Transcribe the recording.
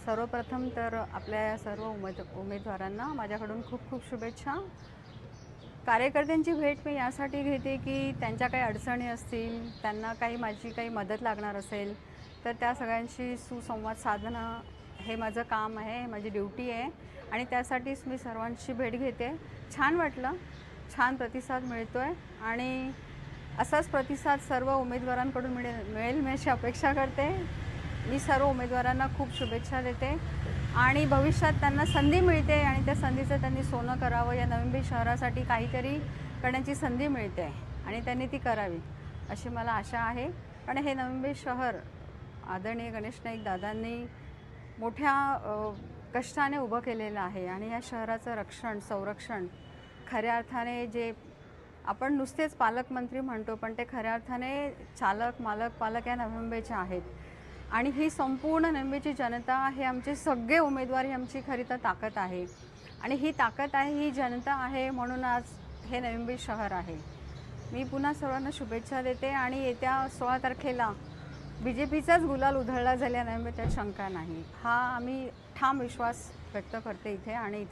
सर्वप्रथम तर आपल्या या सर्व उमेदवारांना माझ्याकडून खूप खूप शुभेच्छा। कार्यकर्त्यांची भेट मी यासाठी घेते की त्यांच्या काही अडचणी असतील, त्यांना माझी काही मदत लागणार असेल तर त्या सगळ्यांशी सुसंवाद साधणं हे माझं काम आहे, माझी ड्युटी आहे आणि त्यासाठीच मी सर्वांची भेट घेते। छान वाटलं, छान प्रतिसाद मिळतोय आणि असाच प्रतिसाद सर्व उमेदवारांकडून मिळेल मी अशी अपेक्षा करते। मी सर्व उमेदवारांना खूप शुभेच्छा देते आणि भविष्यात त्यांना संधी मिळते आणि त्या संधीचं त्यांनी सोनं करावं, या नवी मुंबई शहरासाठी काहीतरी करण्याची संधी मिळते आणि त्यांनी ती करावी अशी मला आशा आहे। पण हे नवी मुंबई शहर आदरणीय गणेश नाईक दादांनी मोठ्या कष्टाने उभं केलेलं आहे आणि या शहराचं रक्षण संरक्षण खऱ्या अर्थाने जे आपण नुसतेच पालकमंत्री म्हणतो पण ते खऱ्या अर्थाने चालक मालक पालक या नवी मुंबईचे आहेत आणि ही संपूर्ण नवी मुंबईची जनता, हे आमचे सगळे उमेदवार ही आमची खरी तर ताकद आहे आणि ही ताकद आहे, ही जनता आहे म्हणून आज हे नवी मुंबई शहर आहे। मी पुन्हा सर्वांना शुभेच्छा देते आणि येत्या 16 तारखेला BJPचाच गुलाल उधळला जाईल या नवी मुंबईत, त्यात शंका नाही। हा आम्ही ठाम विश्वास व्यक्त करते इथे आणि इथे